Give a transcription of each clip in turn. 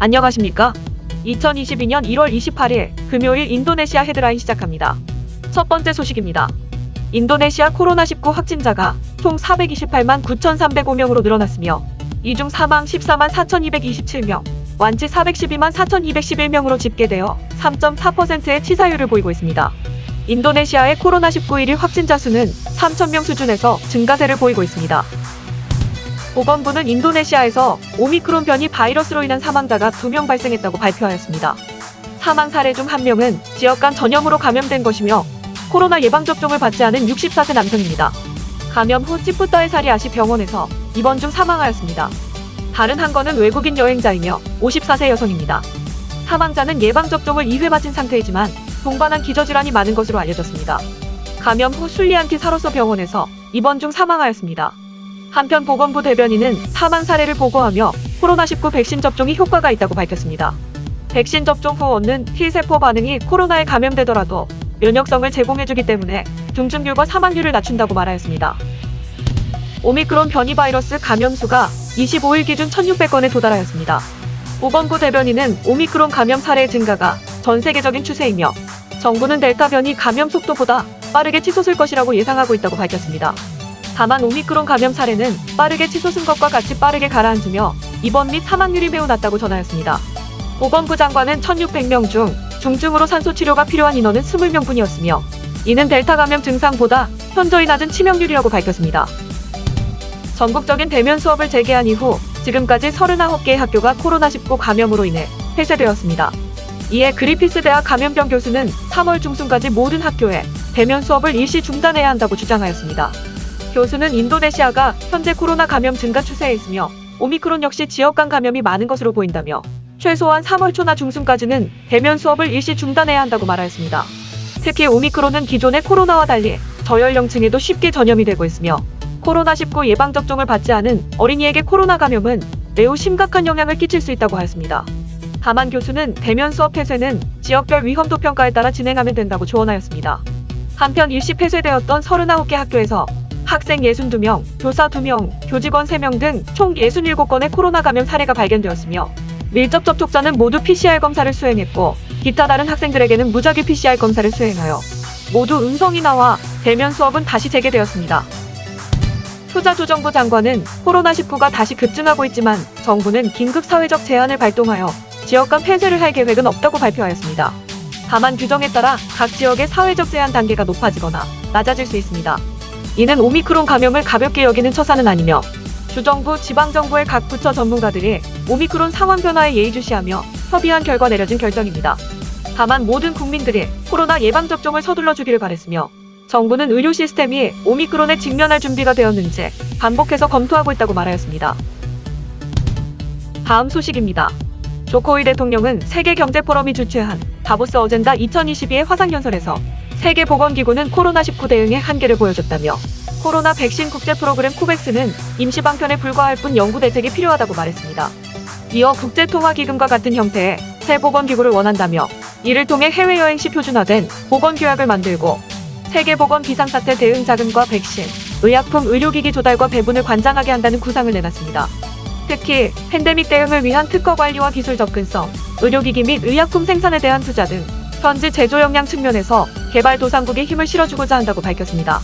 안녕하십니까? 2022년 1월 28일 금요일 인도네시아 헤드라인 시작합니다. 첫 번째 소식입니다. 인도네시아 코로나19 확진자가 총 428만 9,305명으로 늘어났으며 이 중 사망 14만 4,227명, 완치 412만 4,211명으로 집계되어 3.4%의 치사율을 보이고 있습니다. 인도네시아의 코로나19 1일 확진자 수는 3,000명 수준에서 증가세를 보이고 있습니다. 보건부는 인도네시아에서 오미크론 변이 바이러스로 인한 사망자가 2명 발생했다고 발표하였습니다. 사망 사례 중 1명은 지역 간 전염으로 감염된 것이며 코로나 예방접종을 받지 않은 64세 남성입니다. 감염 후 찌푸따의 사리아시 병원에서 입원 중 사망하였습니다. 다른 한 건은 외국인 여행자이며 54세 여성입니다. 사망자는 예방접종을 2회 맞은 상태이지만 동반한 기저질환이 많은 것으로 알려졌습니다. 감염 후 술리안티 사로소 병원에서 입원 중 사망하였습니다. 한편 보건부 대변인은 사망 사례를 보고하며 코로나19 백신 접종이 효과가 있다고 밝혔습니다. 백신 접종 후 얻는 T세포 반응이 코로나에 감염되더라도 면역성을 제공해주기 때문에 중증률과 사망률을 낮춘다고 말하였습니다. 오미크론 변이 바이러스 감염 수가 25일 기준 1,600건에 도달하였습니다. 보건부 대변인은 오미크론 감염 사례의 증가가 전 세계적인 추세이며 정부는 델타 변이 감염 속도보다 빠르게 치솟을 것이라고 예상하고 있다고 밝혔습니다. 다만 오미크론 감염 사례는 빠르게 치솟은 것과 같이 빠르게 가라앉으며 입원 및 사망률이 매우 낮다고 전하였습니다. 보건부 장관은 1,600명 중 중증으로 산소 치료가 필요한 인원은 20명뿐이었으며 이는 델타 감염 증상보다 현저히 낮은 치명률이라고 밝혔습니다. 전국적인 대면 수업을 재개한 이후 지금까지 39개의 학교가 코로나19 감염으로 인해 폐쇄되었습니다. 이에 그리피스 대학 감염병 교수는 3월 중순까지 모든 학교에 대면 수업을 일시 중단해야 한다고 주장하였습니다. 교수는 인도네시아가 현재 코로나 감염 증가 추세에 있으며 오미크론 역시 지역 간 감염이 많은 것으로 보인다며 최소한 3월 초나 중순까지는 대면 수업을 일시 중단해야 한다고 말하였습니다. 특히 오미크론은 기존의 코로나와 달리 저연령층에도 쉽게 전염이 되고 있으며 코로나19 예방접종을 받지 않은 어린이에게 코로나 감염은 매우 심각한 영향을 끼칠 수 있다고 하였습니다. 다만 교수는 대면 수업 폐쇄는 지역별 위험도 평가에 따라 진행하면 된다고 조언하였습니다. 한편 일시 폐쇄되었던 39개 학교에서 학생 62명, 교사 2명, 교직원 3명 등 총 67건의 코로나 감염 사례가 발견되었으며 밀접 접촉자는 모두 PCR 검사를 수행했고 기타 다른 학생들에게는 무작위 PCR 검사를 수행하여 모두 음성이 나와 대면 수업은 다시 재개되었습니다. 투자조정부 장관은 코로나19가 다시 급증하고 있지만 정부는 긴급 사회적 제한을 발동하여 지역 간 폐쇄를 할 계획은 없다고 발표하였습니다. 다만 규정에 따라 각 지역의 사회적 제한 단계가 높아지거나 낮아질 수 있습니다. 이는 오미크론 감염을 가볍게 여기는 처사는 아니며 주정부, 지방정부의 각 부처 전문가들이 오미크론 상황 변화에 예의주시하며 협의한 결과 내려진 결정입니다. 다만 모든 국민들이 코로나 예방접종을 서둘러 주기를 바랬으며 정부는 의료 시스템이 오미크론에 직면할 준비가 되었는지 반복해서 검토하고 있다고 말하였습니다. 다음 소식입니다. 조코위 대통령은 세계경제포럼이 주최한 다보스 어젠다 2022의 화상연설에서 세계보건기구는 코로나19 대응에 한계를 보여줬다며 코로나 백신 국제 프로그램 코백스는 임시 방편에 불과할 뿐 연구 대책이 필요하다고 말했습니다. 이어 국제통화기금과 같은 형태의 새 보건기구를 원한다며 이를 통해 해외여행 시 표준화된 보건규약을 만들고 세계보건 비상사태 대응 자금과 백신, 의약품, 의료기기 조달과 배분을 관장하게 한다는 구상을 내놨습니다. 특히 팬데믹 대응을 위한 특허 관리와 기술 접근성, 의료기기 및 의약품 생산에 대한 투자 등 현지 제조 역량 측면에서 개발도상국에 힘을 실어주고자 한다고 밝혔습니다.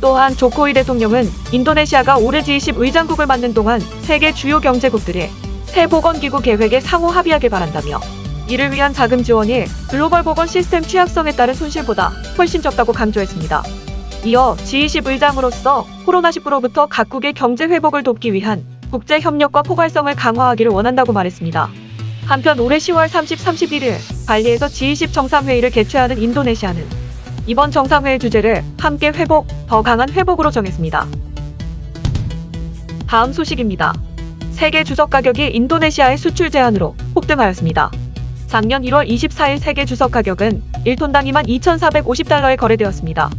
또한 조코위 대통령은 인도네시아가 올해 G20 의장국을 맡는 동안 세계 주요 경제국들이 새 보건기구 계획에 상호 합의하길 바란다며 이를 위한 자금 지원이 글로벌 보건 시스템 취약성에 따른 손실보다 훨씬 적다고 강조했습니다. 이어 G20 의장으로서 코로나19로부터 각국의 경제 회복을 돕기 위한 국제 협력과 포괄성을 강화하기를 원한다고 말했습니다. 한편 올해 10월 30, 31일 발리에서 G20 정상회의를 개최하는 인도네시아는 이번 정상회의 주제를 함께 회복, 더 강한 회복으로 정했습니다. 다음 소식입니다. 세계 주석 가격이 인도네시아의 수출 제한으로 폭등하였습니다. 작년 1월 24일 세계 주석 가격은 1톤당 22,450달러에 거래되었습니다.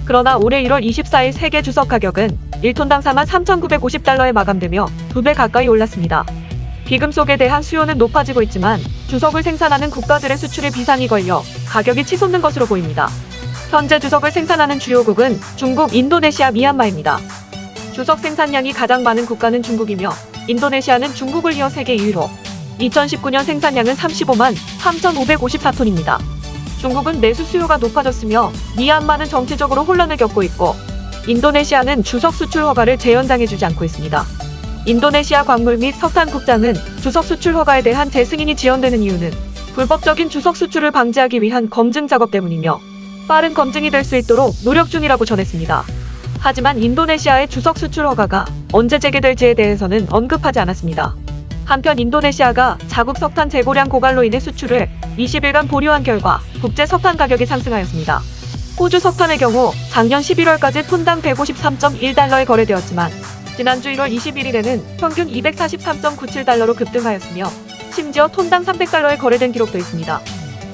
그러나 올해 1월 24일 세계 주석 가격은 1톤당 43,950달러에 마감되며 2배 가까이 올랐습니다. 비금 속에 대한 수요는 높아지고 있지만 주석을 생산하는 국가들의 수출에 비상이 걸려 가격이 치솟는 것으로 보입니다. 현재 주석을 생산하는 주요국은 중국, 인도네시아, 미얀마입니다. 주석 생산량이 가장 많은 국가는 중국이며 인도네시아는 중국을 이어 세계 2위로 2019년 생산량은 35만 3,554톤입니다. 중국은 내수 수요가 높아졌으며 미얀마는 정치적으로 혼란을 겪고 있고 인도네시아는 주석 수출 허가를 재연장해주지 않고 있습니다. 인도네시아 광물 및 석탄 국장은 주석 수출 허가에 대한 재승인이 지연되는 이유는 불법적인 주석 수출을 방지하기 위한 검증 작업 때문이며 빠른 검증이 될 수 있도록 노력 중이라고 전했습니다. 하지만 인도네시아의 주석 수출 허가가 언제 재개될지에 대해서는 언급하지 않았습니다. 한편 인도네시아가 자국 석탄 재고량 고갈로 인해 수출을 20일간 보류한 결과 국제 석탄 가격이 상승하였습니다. 호주 석탄의 경우 작년 11월까지 톤당 153.1달러에 거래되었지만 지난주 1월 21일에는 평균 243.97달러로 급등하였으며 심지어 톤당 300달러에 거래된 기록도 있습니다.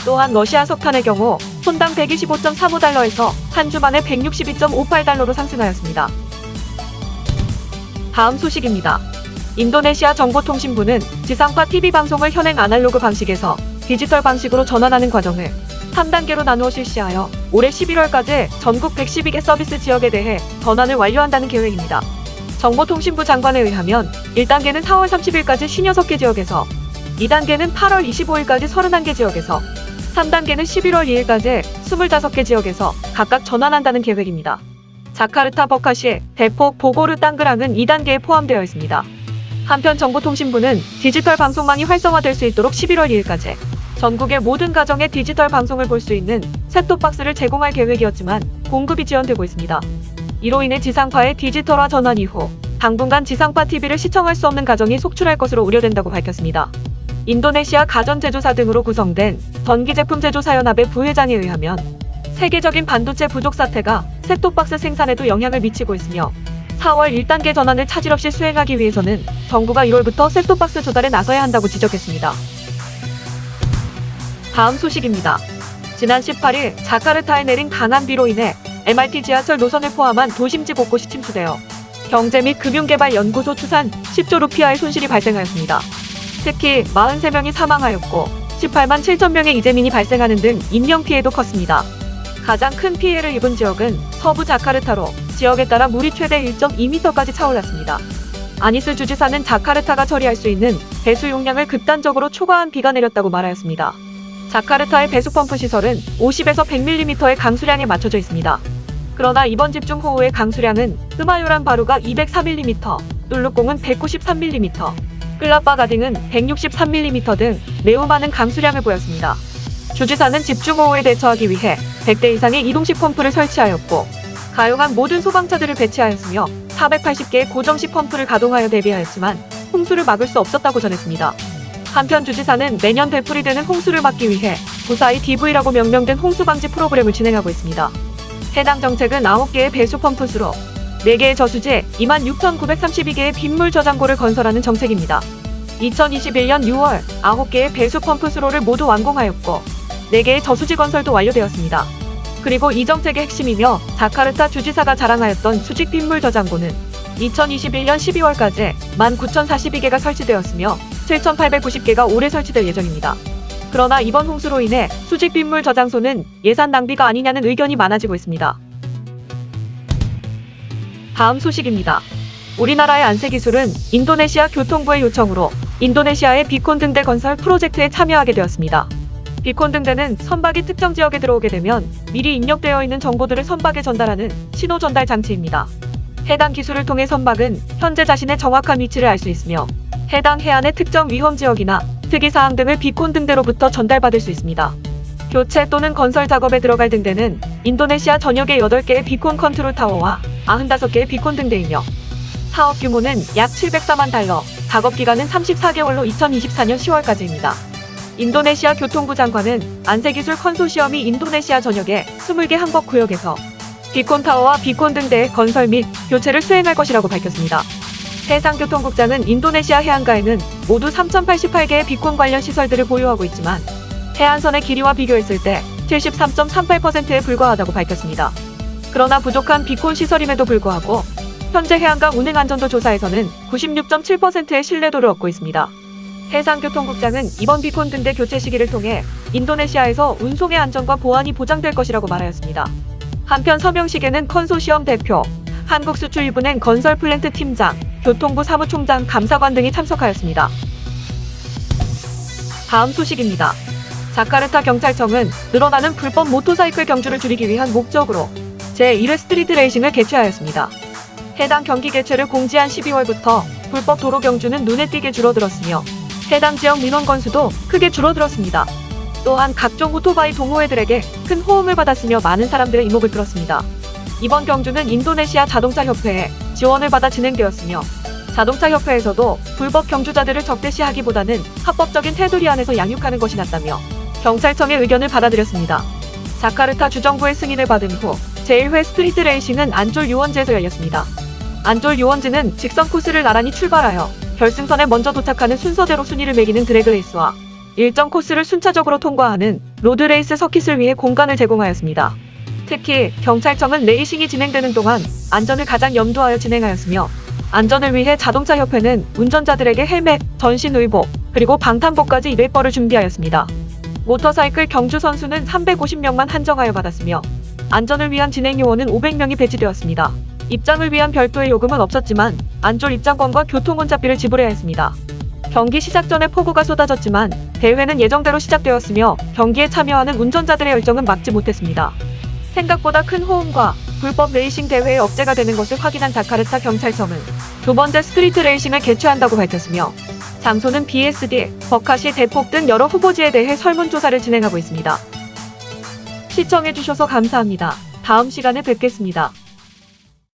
또한 러시아 석탄의 경우 톤당 125.35달러에서 한 주 만에 162.58달러로 상승하였습니다. 다음 소식입니다. 인도네시아 정보통신부는 지상파 TV 방송을 현행 아날로그 방식에서 디지털 방식으로 전환하는 과정을 3단계로 나누어 실시하여 올해 11월까지 전국 112개 서비스 지역에 대해 전환을 완료한다는 계획입니다. 정보통신부 장관에 의하면 1단계는 4월 30일까지 56개 지역에서 2단계는 8월 25일까지 31개 지역에서 3단계는 11월 2일까지 25개 지역에서 각각 전환한다는 계획입니다. 자카르타, 버카시, 데폭, 보고르, 땅그랑은 2단계에 포함되어 있습니다. 한편 정보통신부는 디지털 방송망이 활성화될 수 있도록 11월 2일까지 전국의 모든 가정에 디지털 방송을 볼 수 있는 셋톱박스를 제공할 계획이었지만 공급이 지연되고 있습니다. 이로 인해 지상파의 디지털화 전환 이후 당분간 지상파 TV를 시청할 수 없는 가정이 속출할 것으로 우려된다고 밝혔습니다. 인도네시아 가전제조사 등으로 구성된 전기제품 제조사연합의 부회장에 의하면 세계적인 반도체 부족 사태가 셋톱박스 생산에도 영향을 미치고 있으며 4월 1단계 전환을 차질 없이 수행하기 위해서는 정부가 1월부터 셋톱박스 조달에 나서야 한다고 지적했습니다. 다음 소식입니다. 지난 18일 자카르타에 내린 강한 비로 인해 MRT 지하철 노선을 포함한 도심지 곳곳이 침수되어 경제 및 금융개발연구소 추산 10조 루피아의 손실이 발생하였습니다. 특히 43명이 사망하였고 18만 7천 명의 이재민이 발생하는 등 인명피해도 컸습니다. 가장 큰 피해를 입은 지역은 서부 자카르타로 지역에 따라 물이 최대 1.2m까지 차올랐습니다. 아니스 주지사는 자카르타가 처리할 수 있는 배수 용량을 극단적으로 초과한 비가 내렸다고 말하였습니다. 자카르타의 배수펌프 시설은 50에서 100mm의 강수량에 맞춰져 있습니다. 그러나 이번 집중호우의 강수량은 끄마요란 바루가 203mm, 뚫룩공은 193mm, 끌라빠가딩은 163mm 등 매우 많은 강수량을 보였습니다. 주지사는 집중호우에 대처하기 위해 100대 이상의 이동식 펌프를 설치하였고 가용한 모든 소방차들을 배치하였으며 480개의 고정식 펌프를 가동하여 대비하였지만 홍수를 막을 수 없었다고 전했습니다. 한편 주지사는 매년 되풀이되는 홍수를 막기 위해 무사히 DV라고 명명된 홍수방지 프로그램을 진행하고 있습니다. 해당 정책은 9개의 배수 펌프 수로 4개의 저수지 26,932개의 빗물 저장고를 건설하는 정책입니다. 2021년 6월 9개의 배수 펌프 수로를 모두 완공하였고 4개의 저수지 건설도 완료되었습니다. 그리고 이 정책의 핵심이며 자카르타 주지사가 자랑하였던 수직 빗물 저장고는 2021년 12월까지 19,042개가 설치되었으며 7,890개가 올해 설치될 예정입니다. 그러나 이번 홍수로 인해 수직 빗물 저장소는 예산 낭비가 아니냐는 의견이 많아지고 있습니다. 다음 소식입니다. 우리나라의 안새기술은 인도네시아 교통부의 요청으로 인도네시아의 비콘 등대 건설 프로젝트에 참여하게 되었습니다. 비콘 등대는 선박이 특정 지역에 들어오게 되면 미리 입력되어 있는 정보들을 선박에 전달하는 신호 전달 장치입니다. 해당 기술을 통해 선박은 현재 자신의 정확한 위치를 알 수 있으며 해당 해안의 특정 위험 지역이나 특이사항 등을 비콘 등대로부터 전달받을 수 있습니다. 교체 또는 건설 작업에 들어갈 등대는 인도네시아 전역의 8개의 비콘 컨트롤 타워와 95개의 비콘 등대이며 사업 규모는 약 704만 달러, 작업 기간은 34개월로 2024년 10월까지입니다. 인도네시아 교통부 장관은 안새기술 컨소시엄이 인도네시아 전역의 20개 항법구역에서 비콘 타워와 비콘 등대의 건설 및 교체를 수행할 것이라고 밝혔습니다. 해상교통국장은 인도네시아 해안가에는 모두 3,088개의 비콘 관련 시설들을 보유하고 있지만 해안선의 길이와 비교했을 때 73.38%에 불과하다고 밝혔습니다. 그러나 부족한 비콘 시설임에도 불구하고 현재 해안가 운행 안전도 조사에서는 96.7%의 신뢰도를 얻고 있습니다. 해상교통국장은 이번 비콘 등대 교체 시기를 통해 인도네시아에서 운송의 안전과 보안이 보장될 것이라고 말하였습니다. 한편 서명식에는 컨소시엄 대표, 한국수출입은행 건설 플랜트 팀장, 교통부 사무총장, 감사관 등이 참석하였습니다. 다음 소식입니다. 자카르타 경찰청은 늘어나는 불법 모터사이클 경주를 줄이기 위한 목적으로 제1회 스트리트 레이싱을 개최하였습니다. 해당 경기 개최를 공지한 12월부터 불법 도로 경주는 눈에 띄게 줄어들었으며 해당 지역 민원 건수도 크게 줄어들었습니다. 또한 각종 오토바이 동호회들에게 큰 호응을 받았으며 많은 사람들의 이목을 끌었습니다. 이번 경주는 인도네시아 자동차협회에 지원을 받아 진행되었으며 자동차협회에서도 불법 경주자들을 적대시하기보다는 합법적인 테두리 안에서 양육하는 것이 낫다며 경찰청의 의견을 받아들였습니다. 자카르타 주정부의 승인을 받은 후 제1회 스트리트 레이싱은 안졸 유원지에서 열렸습니다. 안졸 유원지는 직선 코스를 나란히 출발하여 결승선에 먼저 도착하는 순서대로 순위를 매기는 드래그 레이스와 일정 코스를 순차적으로 통과하는 로드레이스 서킷을 위해 공간을 제공하였습니다. 특히 경찰청은 레이싱이 진행되는 동안 안전을 가장 염두하여 진행하였으며 안전을 위해 자동차협회는 운전자들에게 헬멧, 전신 의복, 그리고 방탄복까지 200벌을 준비하였습니다. 모터사이클 경주 선수는 350명만 한정하여 받았으며 안전을 위한 진행 요원은 500명이 배치되었습니다. 입장을 위한 별도의 요금은 없었지만 안졸 입장권과 교통혼잡비를 지불해야 했습니다. 경기 시작 전에 폭우가 쏟아졌지만 대회는 예정대로 시작되었으며 경기에 참여하는 운전자들의 열정은 막지 못했습니다. 생각보다 큰 호응과 불법 레이싱 대회에 억제가 되는 것을 확인한 자카르타 경찰청은 두 번째 스트리트 레이싱을 개최한다고 밝혔으며 장소는 BSD, 버카시 대폭 등 여러 후보지에 대해 설문조사를 진행하고 있습니다. 시청해주셔서 감사합니다. 다음 시간에 뵙겠습니다.